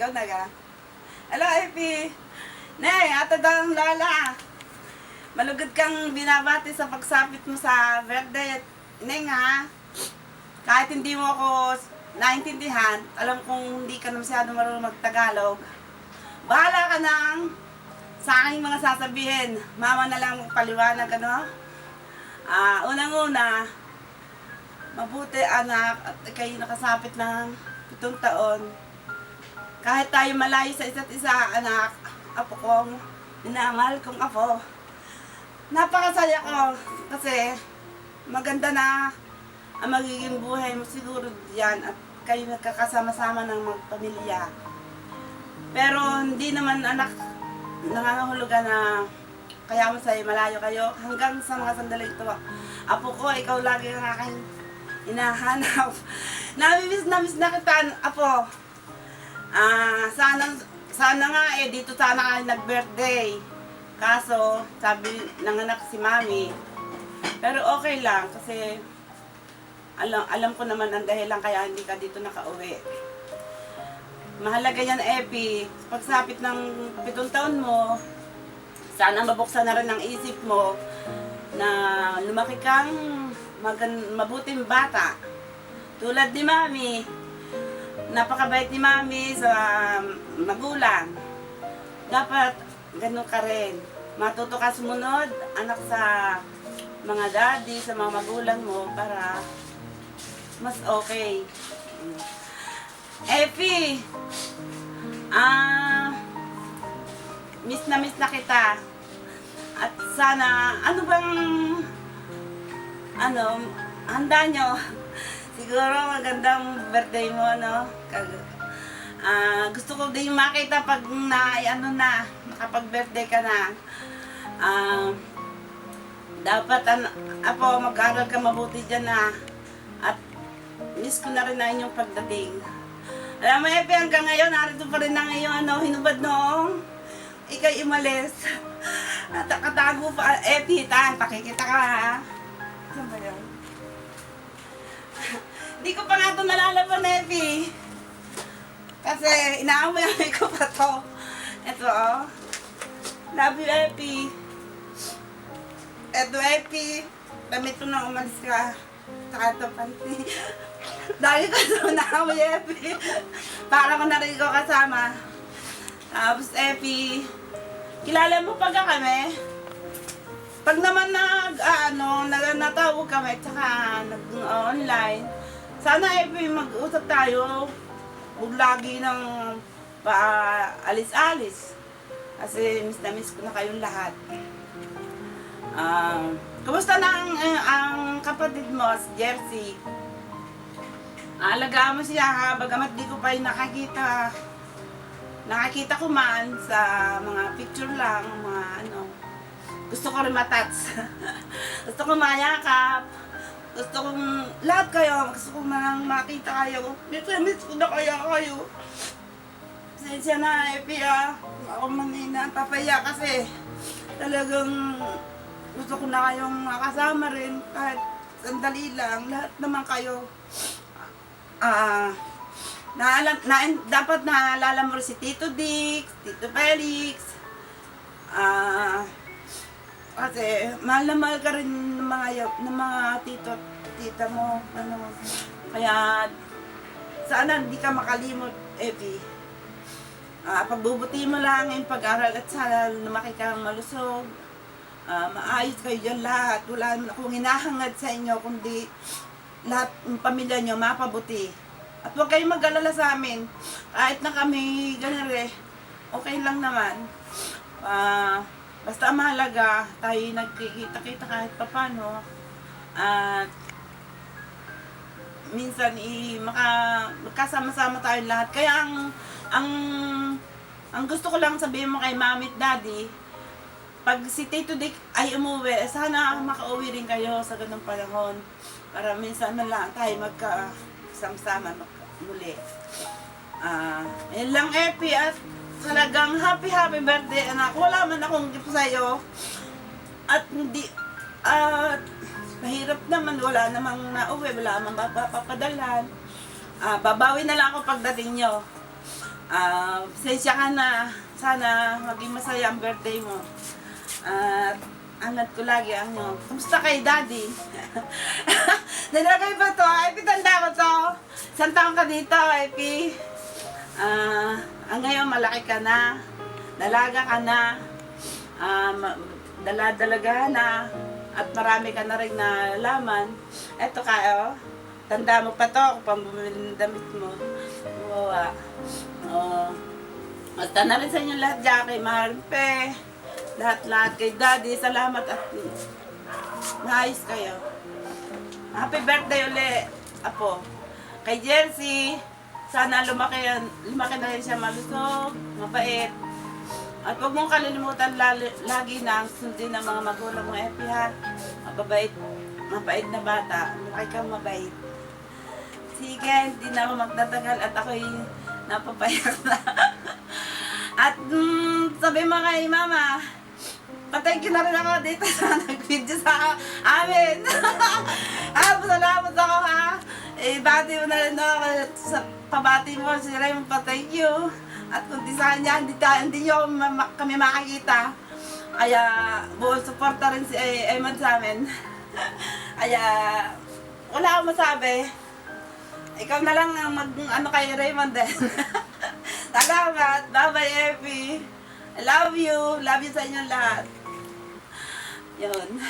Ikaw na ka. Hello, Epi. Nay, ato daw ang lola. Malugod kang binabati sa pagsapit mo sa birthday. Neng, ha? Kahit hindi mo ako naintindihan, alam kong hindi ka na masyado marunong magtagalog. Bahala ka nang sa aking mga sasabihin. Mama na lang magpaliwanag, ano? Unang-una, mabuti anak at kayo nakasapit ng 7 taon. Kahit tayo malayo sa isa't isa, anak, apo kong minamahal kong apo. Napakasaya ko kasi maganda na ang magiging buhay mo siguro diyan at kayo nagkakasama-sama ng magpamilya. Pero hindi naman anak nangangahulugan na kaya masaya malayo kayo hanggang sa mga sandali ito. Apo ko, ikaw lagi ang aking hinahanap. Namimiss na kita, apo. Sana nga dito sana kayo nag-birthday. Kaso, sabi ng anak si Mami. Pero okay lang kasi alam ko naman ang dahilan kaya hindi ka dito nakauwi. Mahalaga yan, Epi. Pagsapit ng 7 taon mo, sana mabuksan na rin ang isip mo na lumaki kang mabuting bata. Tulad ni Mami. Napakabait ni Mami sa magulang. Dapat ganun ka rin. Matuto ka sumunod, anak, sa mga daddy, sa mga magulang mo para mas okay. Epi, miss na kita. At sana, handa nyo? Siguro magandang birthday mo, no? Gusto ko din makita pag nakapag-birthday ka na. Dapat, apo, mag-aral ka mabuti dyan na. At miss ko na rin na inyong pagdating. Alam mo, Epi, hanggang ngayon, narito pa rin ang iyong hinubad noong ikay umalis. At katago pa, Epi, pakikita ka, ha? Saan ba yun? Hindi ko pa nga ito nalalaban, Epi. Kasi inaamoy ko pa to. Ito, oh. Love you, Epi. Ito, Epi. Damit ko na umalis ka. Saka ito, panty. Dahil ko ito naamoy, Epi. Para ko na rin ko kasama. Tapos, Epi, kilala mo pag kami? Pag naman natawag kami, tsaka nag-online, sana, Epi, mag-usap tayo. Huwag lagi ng alis-alis. Kasi miss na miss ko na kayong lahat. Kumusta na ang kapatid mo, si Jersey? Alagaan mo siya, ha? Bagamat di ko pa yung nakakita. Nakakita ko man sa mga picture lang, gusto ko rin matats. Gusto ko mayakap. Gusto kong lahat kayo, gusto kong makita kayo. Miss ko na kaya kayo. Pasensya na, Epi, ako manina, papaya kasi talagang gusto ko na kayong makasama rin kahit sandali lang. Lahat naman kayo. Dapat naalala mo si Tito Dix, Tito Felix. Kasi mahal na mahal ka rin ng mga tita mo. Kaya sana hindi ka makalimot, Epi. Pagbubuti mo lang yung pag-aral at sana lumaki kang malusog. Maayos kayo dyan lahat. Wala naman akong hinahangad sa inyo, kundi lahat ng pamilya nyo mapabuti. At huwag kayong mag-alala sa amin. Kahit na kami ganere, okay lang naman. Basta mahalaga, tayo nagkikita-kita kahit papano. At minsan magkasama-sama tayo lahat. Kaya ang gusto ko lang sabihin mo kay Mami at Daddy, pag si Tito Dick ay umuwi, sana makauwi rin kayo sa ganung panahon. Para minsan man lang tayo magkasama-sama muli. Yun lang, Epi, at talagang happy birthday, anak. Wala man akong gift sa'yo. At mahirap naman, wala namang nauwi, wala namang papadalhan. Babawi na lang ako pagdating nyo. Pasensya ka na. Sana maging masaya ang birthday mo. At angat ko lagi ang kumusta kay Daddy? Nilagay ba to? Epi, tanda ko to. Isang taon ka dito, Epi. Ngayon malaki ka na. Dalaga ka na. Daladalagahan na. At marami ka na rin nalaman. Eto ka, oh. Tanda mo pa to kung bumili ng damit mo. Wow. Basta na rin sa inyo lahat dyan kay Marpe. Lahat-lahat kay Daddy. Salamat at maayos kayo. Happy birthday uli, Apo. Kay Jersey, sana lumaki na rin siya malusog, mabait. At huwag mong kalilimutan lagi na ang sundin ng mga magulang mo, Epi, ha? Mabait na bata. Mukha kang mabait. Sige, hindi na ako magtatagal at ako'y napapayak na. At sabi mo kay Mama, patay ko na rin ako dito sa nag-video sa amin. Salamat ako, ha? Bati mo na rin ako sa pabati mo si Raymond, patay you. At kung di sa kanya, hindi nyo kami makikita. Kaya buong suporta rin si Eman sa amin. Kaya wala akong masabi. Ikaw na lang ang ano kay Raymond din. Salamat. Bye-bye, Effie. I love you. Love you sa inyo lahat. Yun.